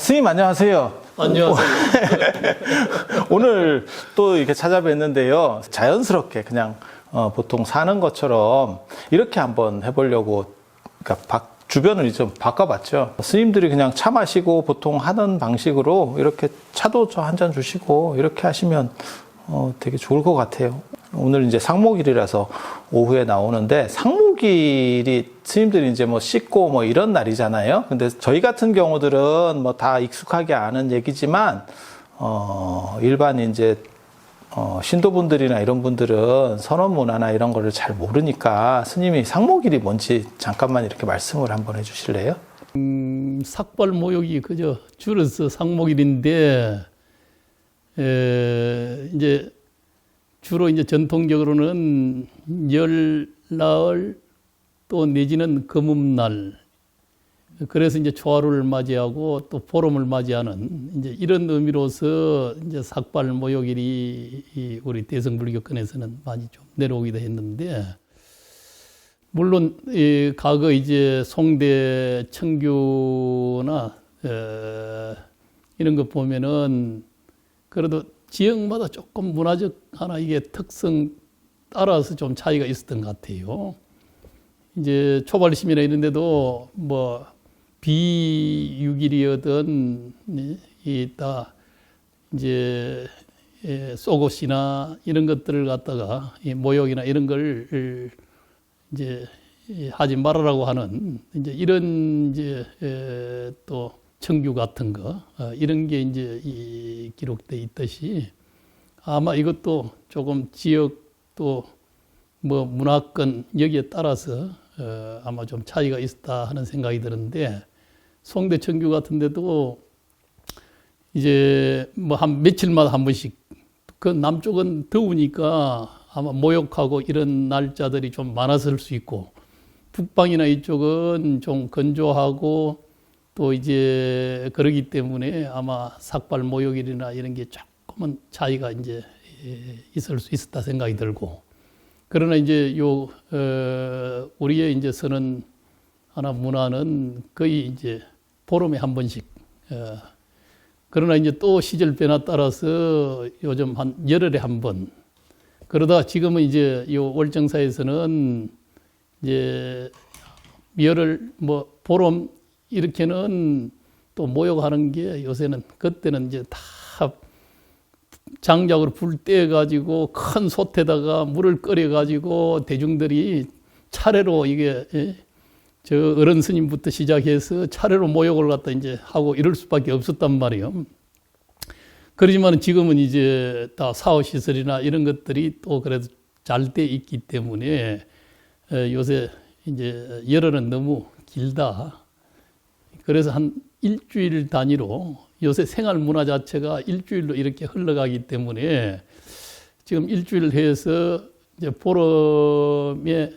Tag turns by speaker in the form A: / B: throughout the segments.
A: 스님 안녕하세요.
B: 안녕하세요.
A: 오늘 또 이렇게 찾아뵀는데요. 자연스럽게 그냥 보통 사는 것처럼 이렇게 한번 해보려고 그러니까 주변을 좀 바꿔봤죠. 스님들이 그냥 차 마시고 보통 하는 방식으로 이렇게 차도 저 한 잔 주시고 이렇게 하시면 되게 좋을 것 같아요. 오늘 이제 상목일이라서 오후에 나오는데 상목일이 스님들이 이제 뭐 씻고 뭐 이런 날이잖아요. 근데 저희 같은 경우들은 뭐 다 익숙하게 아는 얘기지만 일반 이제 신도분들이나 이런 분들은 선원 문화나 이런 거를 잘 모르니까 스님이 상목일이 뭔지 잠깐만 이렇게 말씀을 한번 해주실래요?
B: 삭발 모욕이 그저 줄여서 상목일인데 이제 주로 이제 전통적으로는 열, 나흘 또 내지는 금음날 그래서 이제 초하루를 맞이하고 또 보름을 맞이하는 이제 이런 의미로서 이제 삭발 모욕일이 우리 대성불교권에서는 많이 좀 내려오기도 했는데 물론 과거 이제 송대 청규나 이런 거 보면은 그래도 지역마다 조금 문화적 하나 이게 특성 따라서 좀 차이가 있었던 것 같아요. 이제 초발심이나 이런 데도 뭐 비육일이었던 이따 이제 속옷이나 이런 것들을 갖다가 모욕이나 이런 걸 이제 하지 말아라고 하는 이제 이런 이제 또 청규 같은 거 이런 게 이제 기록돼 있듯이 아마 이것도 조금 지역 또 뭐 문화권 여기에 따라서 아마 좀 차이가 있었다 하는 생각이 드는데 송대 청규 같은 데도 이제 뭐 한 며칠마다 한 번씩 그 남쪽은 더우니까 아마 모욕하고 이런 날짜들이 좀 많았을 수 있고 북방이나 이쪽은 좀 건조하고 또 이제 그러기 때문에 아마 삭발 모욕일이나 이런 게 조금은 차이가 이제 있을 수 있었다 생각이 들고 그러나 이제 우리의 이제 서는 하나 문화는 거의 이제 보름에 한 번씩 그러나 이제 또 시절 변화 따라서 요즘 한 열흘에 한 번 그러다 지금은 이제 요 월정사에서는 이제 열흘 뭐 보름 이렇게는 또 모욕하는 게 요새는 그때는 이제 다 장작으로 불 떼가지고 큰 솥에다가 물을 끓여가지고 대중들이 차례로 이게 저 어른 스님부터 시작해서 차례로 모욕을 갖다 이제 하고 이럴 수밖에 없었단 말이에요. 그렇지만 지금은 이제 다 사후시설이나 이런 것들이 또 그래도 잘 돼 있기 때문에 요새 이제 열흘은 너무 길다. 그래서 한 일주일 단위로 요새 생활 문화 자체가 일주일로 이렇게 흘러가기 때문에 지금 일주일 해서 이제 보름에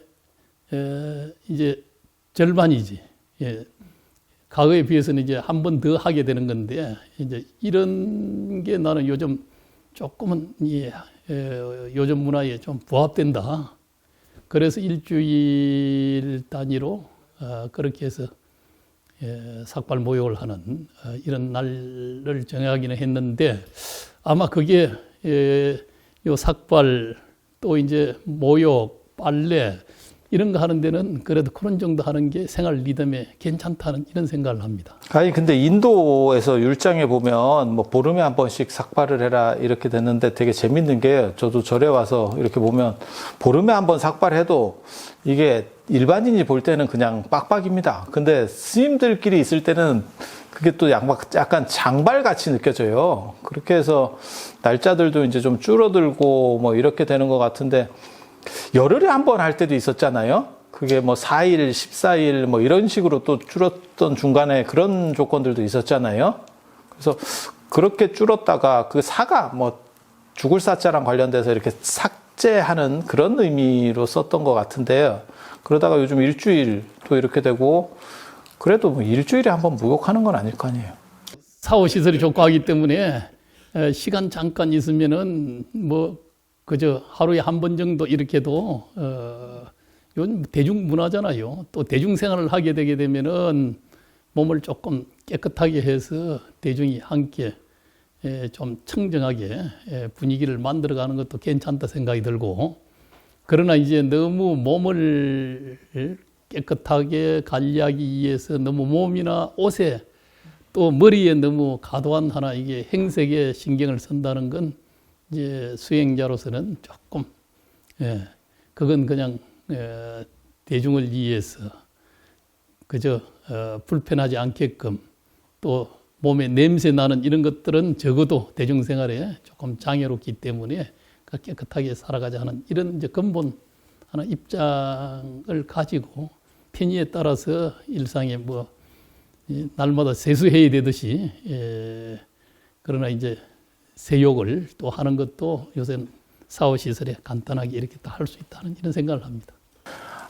B: 이제 절반이지. 예. 과거에 비해서는 이제 한 번 더 하게 되는 건데 이제 이런 게 나는 요즘 조금은 요즘 문화에 좀 부합된다. 그래서 일주일 단위로 그렇게 해서 삭발 모욕을 하는 이런 날을 정하기는 했는데 아마 그게 요 삭발 또 이제 모욕, 빨래 이런 거 하는 데는 그래도 그런 정도 하는 게 생활 리듬에 괜찮다는 이런 생각을 합니다.
A: 아니 근데 인도에서 율장에 보면 뭐 보름에 한 번씩 삭발을 해라 이렇게 됐는데 되게 재밌는 게 저도 절에 와서 이렇게 보면 보름에 한 번 삭발해도 이게 일반인이 볼 때는 그냥 빡빡입니다. 근데 스님들끼리 있을 때는 그게 또 약간 장발같이 느껴져요. 그렇게 해서 날짜들도 이제 좀 줄어들고 뭐 이렇게 되는 것 같은데 열흘에 한 번 할 때도 있었잖아요. 그게 뭐 4일, 14일 뭐 이런 식으로 또 줄었던 중간에 그런 조건들도 있었잖아요. 그래서 그렇게 줄었다가 그 사가 뭐 죽을 사자랑 관련돼서 이렇게 삭제하는 그런 의미로 썼던 것 같은데요. 그러다가 요즘 일주일 또 이렇게 되고 그래도 뭐 일주일에 한 번 목욕하는 건 아닐 거 아니에요.
B: 사후시설이 좋고 하기 때문에 시간 잠깐 있으면은 뭐 그저 하루에 한 번 정도 이렇게도 요즘 대중문화잖아요. 또 대중생활을 하게 되게 되면은 몸을 조금 깨끗하게 해서 대중이 함께 좀 청정하게 분위기를 만들어가는 것도 괜찮다 생각이 들고, 그러나 이제 너무 몸을 깨끗하게 관리하기 위해서 너무 몸이나 옷에 또 머리에 너무 과도한 하나 이게 행색에 신경을 쓴다는 건 이제 수행자로서는 조금 그건 그냥 대중을 위해서 그저 불편하지 않게끔, 또 몸에 냄새 나는 이런 것들은 적어도 대중생활에 조금 장애롭기 때문에 깨끗하게 살아가자 하는 이런 이제 근본 하나 입장을 가지고 편의에 따라서 일상에 뭐 날마다 세수해야 되듯이 그러나 이제 세욕을 또 하는 것도 요새는 사후시설에 간단하게 이렇게 다 할 수 있다는 이런 생각을 합니다.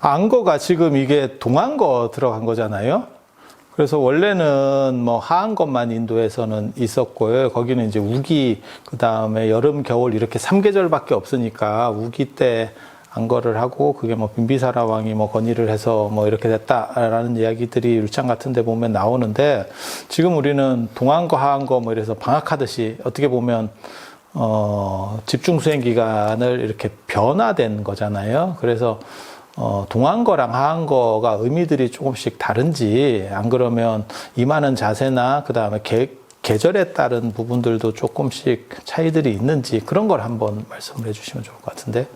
A: 안거가 지금 이게 동안거 들어간 거잖아요. 그래서 원래는 뭐 하안거만 인도에서는 있었고요. 거기는 이제 우기, 그 다음에 여름, 겨울 이렇게 3계절밖에 없으니까 우기 때 안거를 하고, 그게 뭐 빈비사라 왕이 뭐 건의를 해서 뭐 이렇게 됐다라는 이야기들이 율장 같은 데 보면 나오는데, 지금 우리는 동안거, 하안거 뭐 이래서 방학하듯이 어떻게 보면 집중 수행 기간을 이렇게 변화된 거잖아요. 그래서 동안거랑 하안거가 의미들이 조금씩 다른지, 안 그러면 임하는 자세나 그 다음에 계절에 따른 부분들도 조금씩 차이들이 있는지, 그런 걸 한번 말씀을 해주시면 좋을 것 같은데.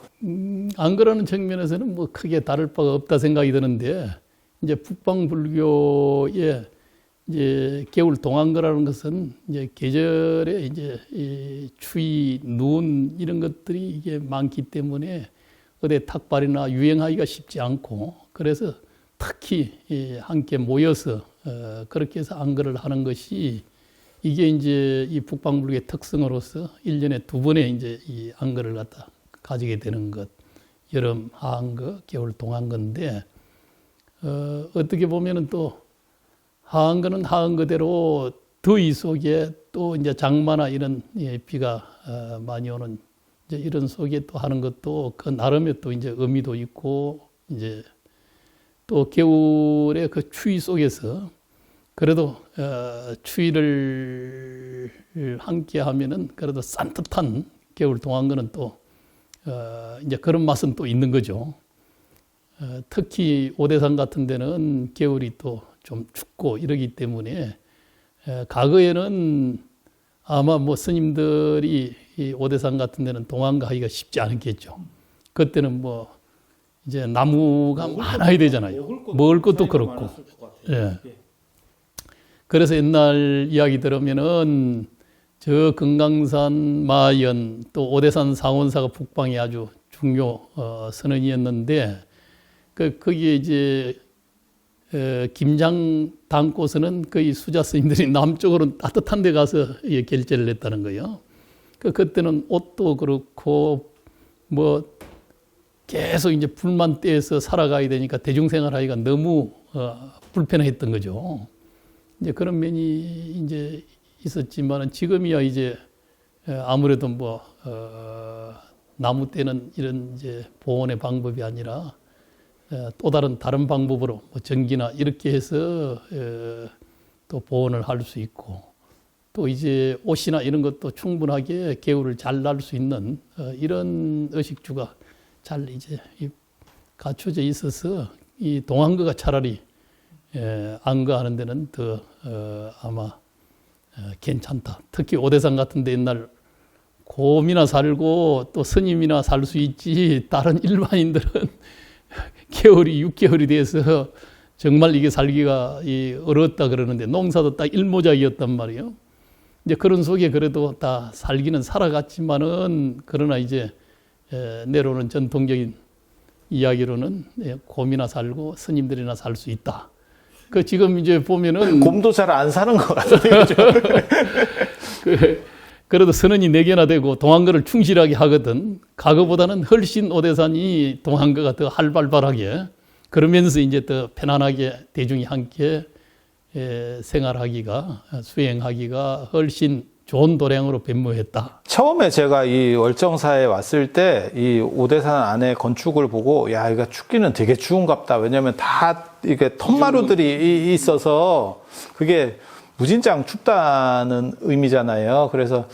B: 안 그러는 측면에서는 뭐 크게 다를 바가 없다 생각이 드는데, 이제 북방불교의 이제 겨울 동안거라는 것은 이제 계절에 이제 이 추위, 눈 이런 것들이 이게 많기 때문에 어디 탁발이나 유행하기가 쉽지 않고, 그래서 특히 함께 모여서 그렇게 해서 안거를 하는 것이 이게 이제 이 북방불교의 특성으로서 1년에 2번의 이제 이 안거를 갖다 가지게 되는 것, 여름 하안거, 겨울 동안거인데, 어떻게 보면은 또 하안거는 하안거대로 더위 속에 또 이제 장마나 이런 비가 많이 오는 이제 이런 속에 또 하는 것도 그 나름의 또 이제 의미도 있고, 이제 또 겨울의 그 추위 속에서 그래도 추위를 함께 하면은 그래도 산뜻한 겨울 동안거는 또 이제 그런 맛은 또 있는 거죠. 특히 오대산 같은 데는 겨울이 또 좀 춥고 이러기 때문에 과거에는 아마 뭐 스님들이 이 오대산 같은 데는 동안거 하기가 쉽지 않았겠죠. 그때는 뭐 이제 나무가 많아야 되잖아요. 먹을 것도 그렇고. 예. 그래서 옛날 이야기 들으면은 저 금강산 마연 또 오대산 상원사가 북방에 아주 중요 선언이었는데, 거기에 이제 김장 담고서는 거의 수자 스님들이 남쪽으로 따뜻한 데 가서 결제를 했다는 거예요. 그때는 옷도 그렇고 뭐 계속 이제 불만 떼서 살아가야 되니까 대중생활 하기가 너무 불편했던 거죠. 이제 그런 면이 이제 있었지만은 지금이야 이제 아무래도 뭐 나무 떼는 이런 이제 보온의 방법이 아니라 또 다른 방법으로 뭐 전기나 이렇게 해서 또 보온을 할 수 있고, 또 이제 옷이나 이런 것도 충분하게 겨울을 잘 날 수 있는 이런 의식주가 잘 이제 갖춰져 있어서 이 동안거가 차라리 안거하는 데는 더 아마 괜찮다. 특히 오대산 같은 데 옛날 곰이나 살고 또 스님이나 살 수 있지, 다른 일반인들은 겨울이 6개월이 돼서 정말 이게 살기가 어렵다 그러는데, 농사도 딱 일모작이었단 말이에요. 이제 그런 속에 그래도 다 살기는 살아갔지만은, 그러나 이제 내려오는 전통적인 이야기로는 곰이나 살고 스님들이나 살 수 있다. 그 지금 이제 보면은
A: 곰도 잘 안 사는 것 같아요.
B: 그래도 선언이 4개나 되고 동안거를 충실하게 하거든. 과거보다는 훨씬 오대산이 동안거가 더 활발하게, 그러면서 이제 더 편안하게 대중이 함께 생활하기가, 수행하기가 훨씬 좋은 도량으로 변모했다.
A: 처음에 제가 이 월정사에 왔을 때 이 오대산 안에 건축을 보고 야, 이거 춥기는 되게 추운갑다. 왜냐면 다 이게 텀마루들이 있어서 그게 무진장 춥다는 의미잖아요. 그래서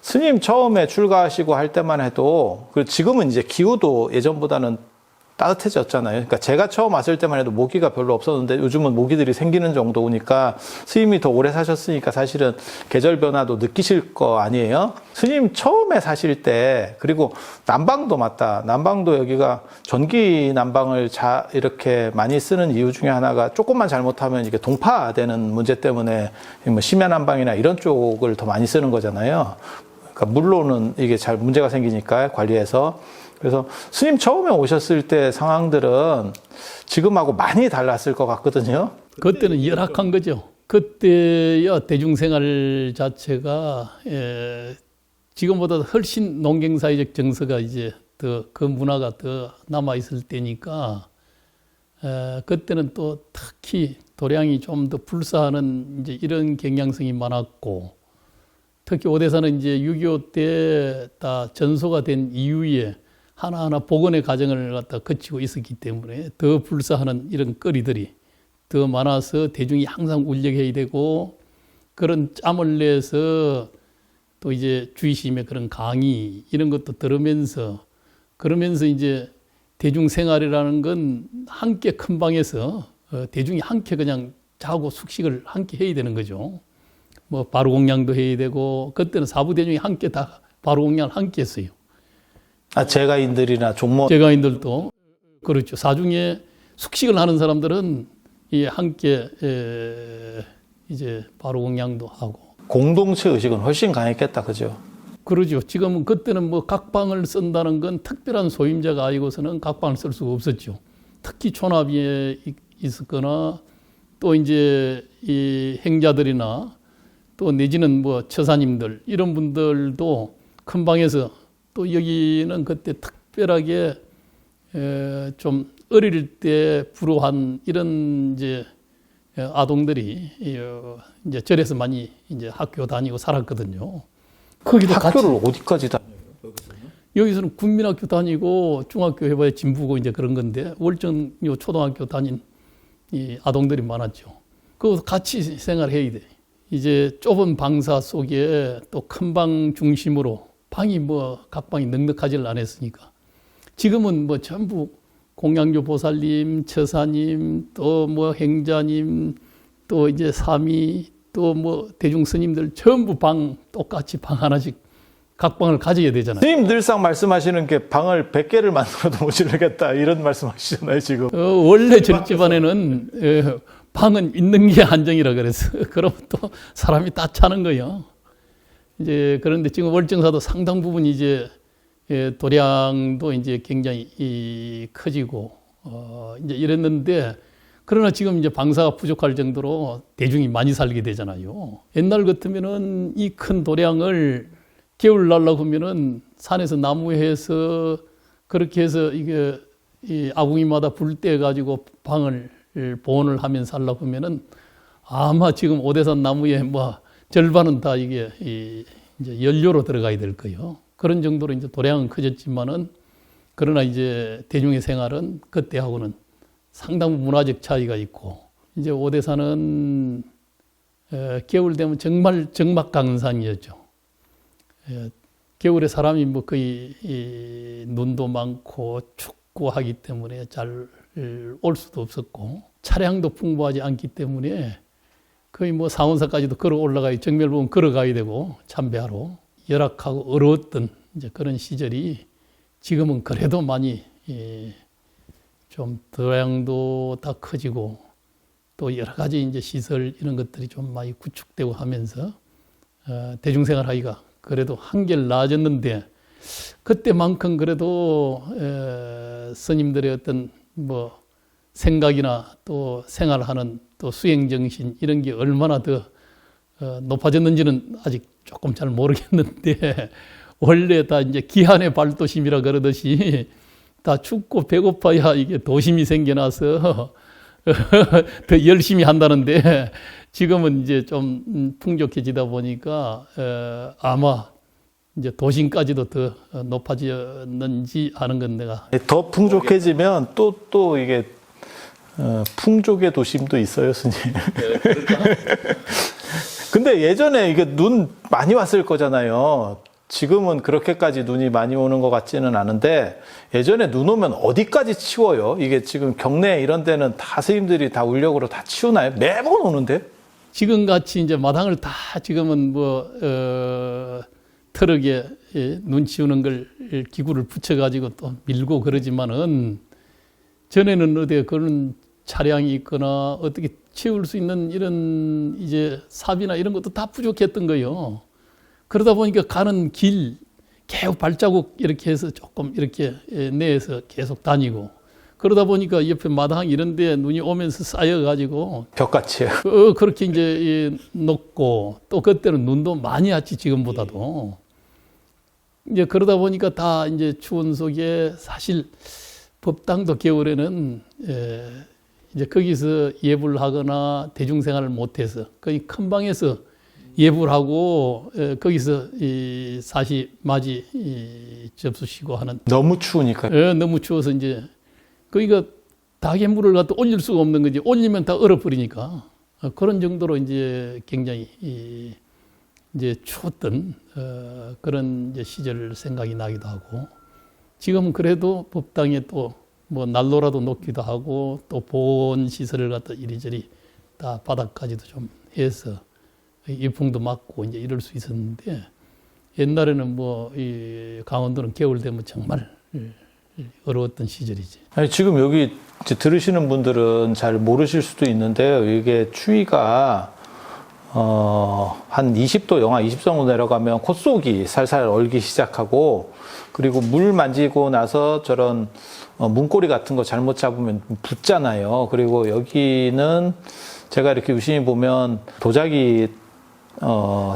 A: 스님 처음에 출가하시고 할 때만 해도, 그리고 지금은 이제 기후도 예전보다는 따뜻해졌잖아요. 그러니까 제가 처음 왔을 때만 해도 모기가 별로 없었는데 요즘은 모기들이 생기는 정도니까 스님이 더 오래 사셨으니까 사실은 계절 변화도 느끼실 거 아니에요? 스님 처음에 사실 때, 그리고 난방도 맞다. 난방도 여기가 전기 난방을 이렇게 많이 쓰는 이유 중에 하나가 조금만 잘못하면 이게 동파되는 문제 때문에 뭐 심야 난방이나 이런 쪽을 더 많이 쓰는 거잖아요. 그러니까 물로는 이게 잘 문제가 생기니까 관리해서. 그래서 스님 처음에 오셨을 때 상황들은 지금하고 많이 달랐을 것 같거든요.
B: 그때는 열악한 거죠. 그때야 대중생활 자체가 지금보다 훨씬 농경사회적 정서가 이제 더 그 문화가 더 남아 있을 때니까 그때는 또 특히 도량이 좀 더 불사하는 이제 이런 경향성이 많았고, 특히 오대산은 이제 6.25 때 다 전소가 된 이후에 하나하나 복원의 과정을 갖다 거치고 있었기 때문에 더 불사하는 이런 거리들이 더 많아서 대중이 항상 울적해야 되고, 그런 짬을 내서 또 이제 주의심의 그런 강의 이런 것도 들으면서, 그러면서 이제 대중생활이라는 건 함께 큰 방에서 대중이 함께 그냥 자고 숙식을 함께 해야 되는 거죠. 뭐 바로공양도 해야 되고, 그때는 사부 대중이 함께 다 바로공양을 함께 했어요.
A: 제가인들이나 종모.
B: 제가인들도 그렇죠. 사중에 숙식을 하는 사람들은 함께 이제 바로공양도 하고.
A: 공동체 의식은 훨씬 강했겠다, 그죠?
B: 그러죠. 지금은 그때는 뭐 각방을 쓴다는 건 특별한 소임자가 아니고서는 각방을 쓸 수가 없었죠. 특히 촌합에 있었거나 또 이제 이 행자들이나 또 내지는 뭐 처사님들 이런 분들도 큰 방에서, 또 여기는 그때 특별하게 좀 어릴 때 불우한 이런 이제 아동들이 이제 절에서 많이 이제 학교 다니고 살았거든요. 거기도
A: 학교를 어디까지 다녀요?
B: 여기서는 국민학교 다니고 중학교 해봐야 진부고 이제 그런 건데, 월정 요 초등학교 다닌 이 아동들이 많았죠. 그거 같이 생활해야 돼. 이제 좁은 방사 속에 또 큰 방 중심으로, 방이 뭐 각 방이 넉넉하지를 않았으니까. 지금은 뭐 전부 공양조 보살님, 처사님, 또 뭐 행자님, 또 이제 사미, 또 뭐 대중 스님들 전부 방 똑같이 방 하나씩 각 방을 가져야 되잖아요.
A: 스님 늘상 말씀하시는 게 방을 100개를 만들어도 모자르겠다 이런 말씀하시잖아요, 지금.
B: 원래 저희 집안에는 방은 있는 게 한정이라 그래서 그러면 또 사람이 다 차는 거예요. 이제 그런데 지금 월정사도 상당 부분 이제 도량도 이제 굉장히 커지고 이제 이랬는데, 그러나 지금 이제 방사가 부족할 정도로 대중이 많이 살게 되잖아요. 옛날 같으면은 이 큰 도량을 겨울 날라고 하면은 산에서 나무해서 그렇게 해서 이게 이 아궁이마다 불 떼 가지고 방을 보온을 하면서 살라고 하면은 아마 지금 오대산 나무에 뭐 절반은 다 이게 이제 연료로 들어가야 될 거예요. 그런 정도로 이제 도량은 커졌지만은, 그러나 이제 대중의 생활은 그때하고는 상당 문화적 차이가 있고, 이제 오대산은 겨울 되면 정말 적막강산이었죠. 겨울에 사람이 뭐 거의 눈도 많고 춥고 하기 때문에 잘 올 수도 없었고, 차량도 풍부하지 않기 때문에 거의 뭐 상원사까지도 걸어 올라가야, 정멸 보면 걸어가야 되고 참배하러 열악하고 어려웠던 이제 그런 시절이, 지금은 그래도 많이 좀 도량도 다 커지고 또 여러 가지 이제 시설 이런 것들이 좀 많이 구축되고 하면서 대중생활 하기가 그래도 한결 나아졌는데, 그때만큼 그래도 스님들의 어떤 뭐 생각이나 또 생활하는 또 수행 정신 이런 게 얼마나 더 높아졌는지는 아직 조금 잘 모르겠는데, 원래 다 이제 기한의 발도심이라 그러듯이 다 춥고 배고파야 이게 도심이 생겨나서 더 열심히 한다는데, 지금은 이제 좀 풍족해지다 보니까 아마 이제 도심까지도 더 높아졌는지 아는 건 내가
A: 더 풍족해지면 또 이게 풍족의 도심도 있어요, 스님. 근데 예전에 이게 눈 많이 왔을 거잖아요. 지금은 그렇게까지 눈이 많이 오는 것 같지는 않은데 예전에 눈 오면 어디까지 치워요? 이게 지금 경내 이런 데는 다 스님들이 다 울력으로 다 치우나요? 매번 오는데?
B: 지금 같이 이제 마당을 다 지금은 트럭에 눈 치우는 걸 기구를 붙여가지고 또 밀고 그러지만은 전에는 어디 그런 차량이 있거나 어떻게 치울 수 있는 이런 이제 삽이나 이런 것도 다 부족했던 거예요. 그러다 보니까 가는 길 계속 발자국 이렇게 해서 조금 이렇게 내에서 계속 다니고 그러다 보니까 옆에 마당 이런 데 눈이 오면서 쌓여가지고
A: 벽같이.
B: 그렇게 이제 녹고 또 그때는 눈도 많이 왔지 지금보다도. 이제 그러다 보니까 다 이제 추운 속에 사실 법당도 겨울에는 이제 거기서 예불 하거나 대중생활을 못해서 거의 큰 방에서 예불 하고 거기서 이 사시 맞이 접수시고 하는
A: 너무 추우니까.
B: 너무 추워서 이제 그러니까 닭의 물을 갖다 올릴 수가 없는 거지. 올리면 다 얼어버리니까 그런 정도로 이제 굉장히 이제 추웠던 그런 이제 시절 생각이 나기도 하고 지금은 그래도 법당에 또 뭐 난로라도 놓기도 하고 또 보온 시설을 갖다 이리저리 다 바닥까지도 좀 해서 일풍도 맞고 이제 이럴 수 있었는데 옛날에는 이 강원도는 겨울 되면 정말 어려웠던 시절이지.
A: 아니, 지금 여기 이제 들으시는 분들은 잘 모르실 수도 있는데요. 이게 추위가 한 20도, 영하 20도로 내려가면 콧속이 살살 얼기 시작하고 그리고 물 만지고 나서 저런 문고리 같은 거 잘못 잡으면 붓잖아요. 그리고 여기는 제가 이렇게 유심히 보면 도자기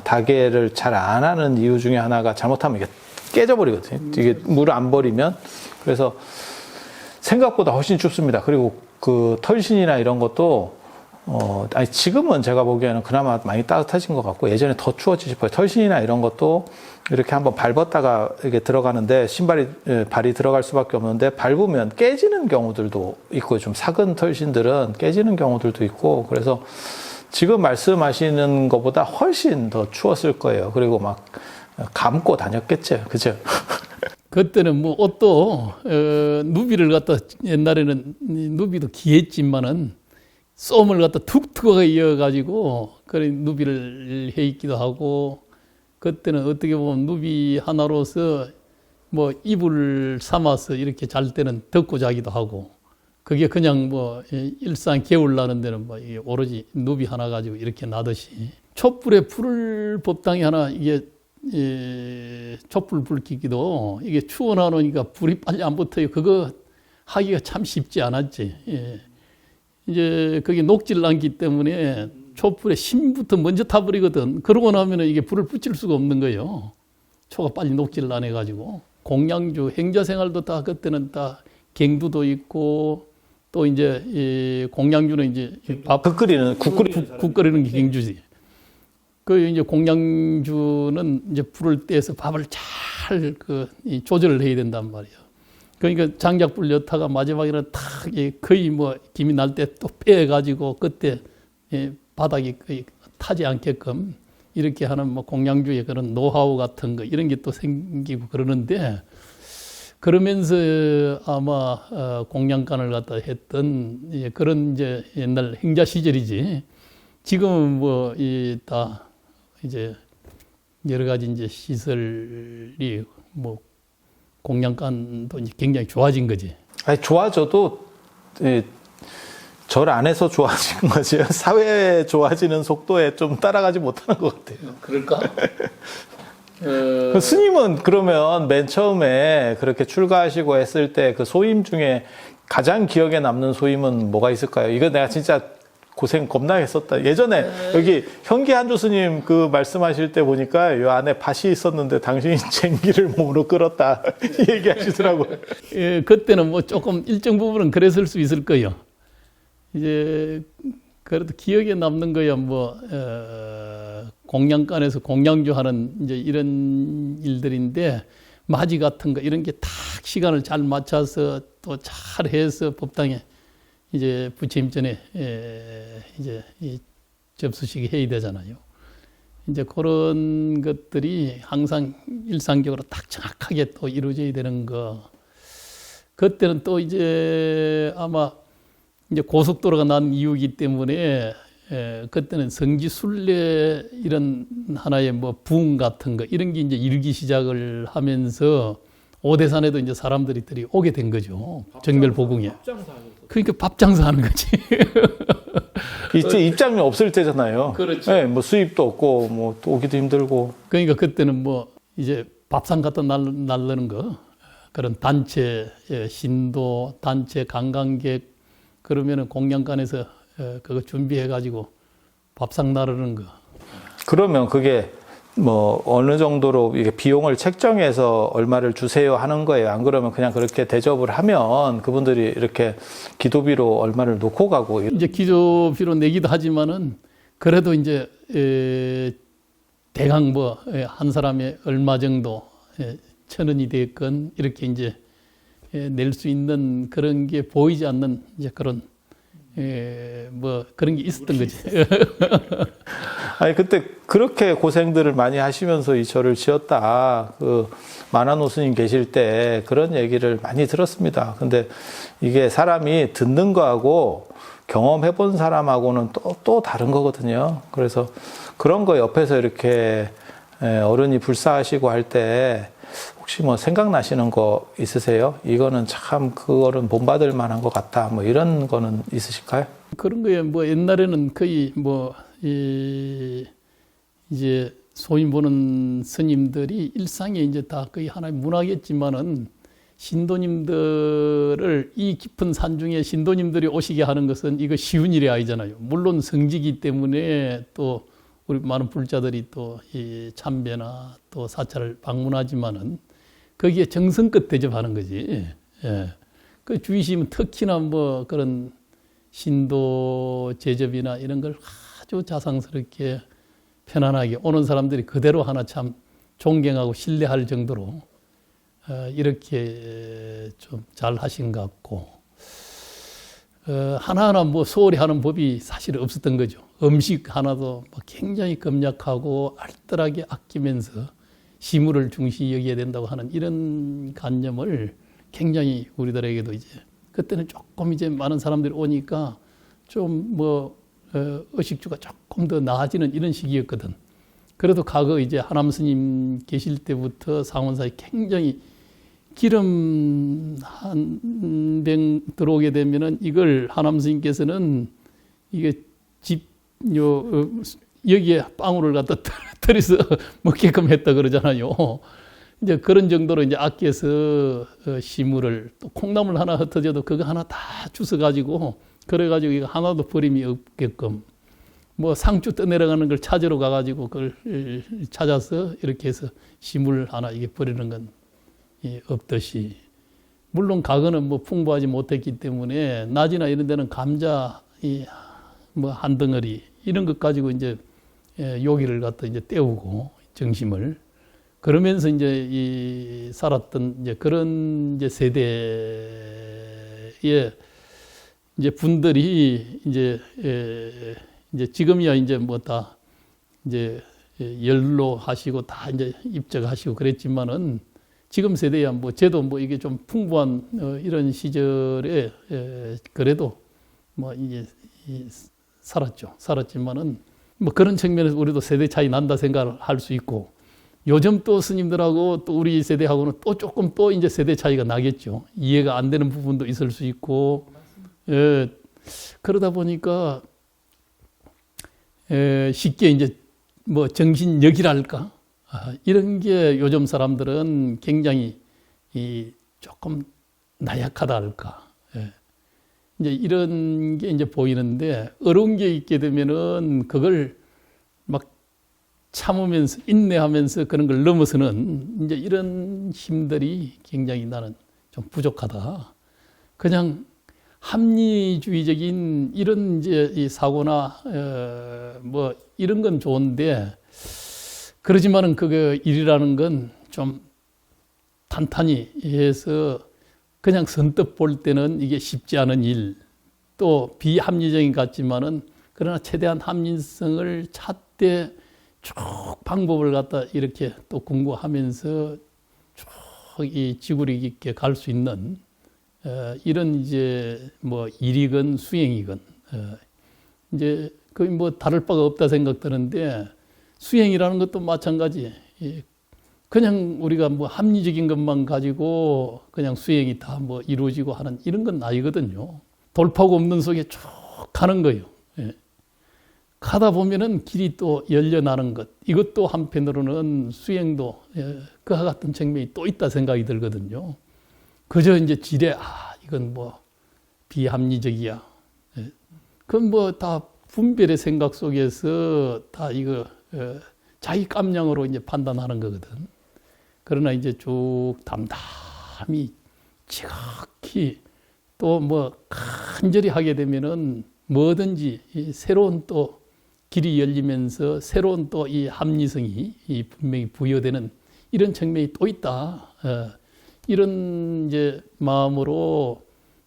A: 다개를 잘 안 하는 이유 중에 하나가 잘못하면 이게 깨져버리거든요. 이게 물을 안 버리면. 그래서 생각보다 훨씬 춥습니다. 그리고 그 털신이나 이런 것도 아니 지금은 제가 보기에는 그나마 많이 따뜻해진 것 같고 예전에 더 추웠지 싶어요. 털신이나 이런 것도 이렇게 한번 밟았다가 이게 들어가는데 발이 들어갈 수밖에 없는데 밟으면 깨지는 경우들도 있고 좀 삭은 털신들은 깨지는 경우들도 있고 그래서 지금 말씀하시는 것보다 훨씬 더 추웠을 거예요. 그리고 막 감고 다녔겠죠. 그죠?
B: 그때는 옷도 누비를 갖다 옛날에는 누비도 귀했지만은 쏨을 갖다 툭툭하게 이어가지고 그래 누비를 해 있기도 하고 그때는 어떻게 보면 누비 하나로서 이불 삼아서 이렇게 잘 때는 덮고 자기도 하고 그게 그냥 일상 겨울 나는 데는 이게 오로지 누비 하나 가지고 이렇게 놔듯이 촛불에 불을 법당에 하나 이게 촛불 불키기도 이게 추워 나오니까 불이 빨리 안 붙어요. 그거 하기가 참 쉽지 않았지. 이제 그게 녹질 않기 때문에 촛불에 심부터 먼저 타버리거든. 그러고 나면 이게 불을 붙일 수가 없는 거예요. 초가 빨리 녹질 안 해가지고. 공양주, 행자생활도 다 그때는 다 갱두도 있고 또 이제 이 공양주는 이제
A: 국 끓이는
B: 게 갱주지. 그 이제 공양주는 이제 불을 떼서 밥을 잘 조절을 해야 된단 말이에요. 그러니까 장작불 여타가 마지막에는 탁 거의 김이 날 때 또 빼가지고 그때 바닥이 거의 타지 않게끔 이렇게 하는 공양주의 그런 노하우 같은 거 이런 게 또 생기고 그러는데 그러면서 아마 공양간을 갖다 했던 그런 이제 옛날 행자 시절이지. 지금은 다 이제 여러 가지 이제 시설이 공양간도 굉장히 좋아진 거지.
A: 아니, 좋아져도 절 안에서 좋아지는 거지. 사회에 좋아지는 속도에 좀 따라가지 못하는 것 같아요.
B: 그럴까?
A: 스님은 그러면 맨 처음에 그렇게 출가하시고 했을 때 그 소임 중에 가장 기억에 남는 소임은 뭐가 있을까요? 이거 내가 진짜 고생 겁나 했었다. 예전에 여기 현기 한조 스님 그 말씀하실 때 보니까 요 안에 밭이 있었는데 당신이 쟁기를 몸으로 끌었다 얘기하시더라고요.
B: 그때는 조금 일정 부분은 그랬을 수 있을 거예요. 이제 그래도 기억에 남는 거야 뭐 공양간에서 공양주하는 이제 이런 일들인데 맞이 같은 거 이런 게 딱 시간을 잘 맞춰서 또 잘 해서 법당에 이제 부처님 전에 이제 이 접수식이 해야 되잖아요. 이제 그런 것들이 항상 일상적으로 딱 정확하게 또 이루어져야 되는 거. 그때는 또 이제 아마 이제 고속도로가 난 이유이기 때문에 그때는 성지순례 이런 하나의 뭐 부흥 같은 거 이런 게 이제 일기 시작을 하면서 오대산에도 이제 사람들이 오게 된 거죠. 정멸보궁에. 그러니까 밥 장사하는 거지.
A: 이때 입장료 없을 때잖아요.
B: 그렇죠.
A: 네, 뭐 수입도 없고 뭐 또 오기도 힘들고.
B: 그러니까 그때는 뭐 이제 밥상 갖다 날르는 거 그런 단체 신도 단체 관광객 그러면은 공양간에서 그거 준비해 가지고 밥상 나르는 거.
A: 그러면 그게 뭐 어느 정도로 이게 비용을 책정해서 얼마를 주세요 하는 거예요. 안 그러면 그냥 그렇게 대접을 하면 그분들이 이렇게 기도비로 얼마를 놓고 가고.
B: 이제 기도비로 내기도 하지만은 그래도 이제 대강 뭐 한 사람에 얼마 정도 1,000원이 됐건 이렇게 이제 낼 수 있는 그런 게 보이지 않는 이제 그런 뭐 그런 게 있었던 거지.
A: 아니 그때 그렇게 고생들을 많이 하시면서 이 절을 지었다. 그 만화노 스님 계실 때 그런 얘기를 많이 들었습니다. 근데 이게 사람이 듣는 거하고 경험해 본 사람하고는 또 다른 거거든요. 그래서 그런 거 옆에서 이렇게 어른이 불사하시고 할 때 혹시 뭐 생각나시는 거 있으세요? 이거는 참 그거는 본받을 만한 것 같다. 뭐 이런 거는 있으실까요?
B: 그런 거에 뭐 옛날에는 거의 뭐 이제 소위 보는 스님들이 일상에 이제 다 거의 하나의 문화겠지만은 신도님들을 이 깊은 산중에 신도님들이 오시게 하는 것은 이거 쉬운 일이 아니잖아요. 물론 성지기 때문에 또 우리 많은 불자들이 또 이 참배나 또 사찰을 방문하지만은 거기에 정성껏 대접하는 거지. 예. 그 주의시면 특히나 뭐 그런 신도 제접이나 이런 걸 아주 자상스럽게 편안하게 오는 사람들이 그대로 하나 참 존경하고 신뢰할 정도로 이렇게 좀 잘 하신 것 같고 하나하나 뭐 소홀히 하는 법이 사실 없었던 거죠. 음식 하나도 굉장히 검약하고 알뜰하게 아끼면서 시물을 중시 여겨야 된다고 하는 이런 관념을 굉장히 우리들에게도 이제 그때는 조금 이제 많은 사람들이 오니까 좀 뭐 의식주가 조금 더 나아지는 이런 시기였거든. 그래도 과거 이제 하남 스님 계실 때부터 상원사에 굉장히 기름 한 병 들어오게 되면은 이걸 하남 스님께서는 이게 여기에 빵울을 갖다 들여서 먹게끔 했다 그러잖아요. 이제 그런 정도로 이제 아껴서 시물을 또 콩나물 하나 흩어져도 그거 하나 다 주워 가지고 그래가지고 이거 하나도 버림이 없게끔 뭐 상주 떠내려가는 걸 찾으러 가가지고 그걸 찾아서 이렇게 해서 시물 하나 이게 버리는 건 없듯이 물론 과거는 뭐 풍부하지 못했기 때문에 낮이나 이런 데는 감자 뭐 한 덩어리 이런 것 가지고 이제 요기를 갖다 이제 때우고 정심을 그러면서 이제 이 살았던 이제 그런 이제 세대의 이제 분들이 이제 지금이야 이제 뭐 다 이제 연로하시고 다 이제 입적하시고 그랬지만은 지금 세대야 뭐 저도 뭐 이게 좀 풍부한 이런 시절에 그래도 뭐 이제 살았죠. 살았지만은 뭐 그런 측면에서 우리도 세대 차이 난다 생각을 할 수 있고 요즘 또 스님들하고 또 우리 세대하고는 또 조금 또 이제 세대 차이가 나겠죠. 이해가 안 되는 부분도 있을 수 있고 그러다 보니까 쉽게 이제 뭐 정신력이랄까 이런 게 요즘 사람들은 굉장히 조금 나약하다 할까. 이제 이런 게 이제 보이는데 어려운 게 있게 되면은 그걸 막 참으면서 인내하면서 그런 걸 넘어서는 이제 이런 힘들이 굉장히 나는 좀 부족하다. 그냥 합리주의적인 이런 이제 이 사고나 뭐 이런 건 좋은데 그러지만은 그게 일이라는 건 좀 탄탄히 해서 그냥 선뜻 볼 때는 이게 쉽지 않은 일, 또 비합리적인 것 같지만은 그러나 최대한 합리성을 찾되 쭉 방법을 갖다 이렇게 또 공부하면서 쭉 이 지구력 있게 갈 수 있는 이런 이제 뭐 일이건 수행이건 이제 거의 뭐 다를 바가 없다 생각되는데 수행이라는 것도 마찬가지. 그냥 우리가 뭐 합리적인 것만 가지고 그냥 수행이 다 뭐 이루어지고 하는 이런 건 아니거든요. 돌파구 없는 속에 쭉 가는 거예요. 가다 보면은 길이 또 열려나는 것. 이것도 한편으로는 수행도 그와 같은 측면이 또 있다 생각이 들거든요. 그저 이제 지레, 이건 뭐 비합리적이야. 그건 뭐 다 분별의 생각 속에서 다 이거 자기 깜냥으로 이제 판단하는 거거든. 그러나 이제 쭉 담담히 지극히 또 뭐 간절히 하게 되면은 뭐든지 새로운 또 길이 열리면서 새로운 또 이 합리성이 분명히 부여되는 이런 측면이 또 있다. 이런 이제 마음으로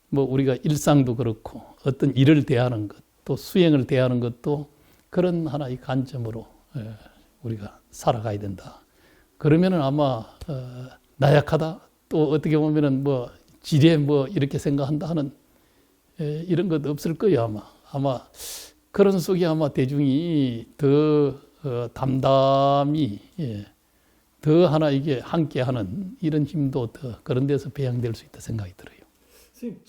B: 뭐 우리가 일상도 그렇고 어떤 일을 대하는 것, 또 수행을 대하는 것도 그런 하나의 관점으로 우리가 살아가야 된다. 그러면은 아마 나약하다, 또 어떻게 보면은 뭐 지레 뭐 이렇게 생각한다 하는 이런 것 없을 거예요. 아마 그런 속에 아마 대중이 더 담담히 더 하나 이게 함께하는 이런 힘도 더 그런 데서 배양될 수 있다 생각이 들어요.
A: 선생님,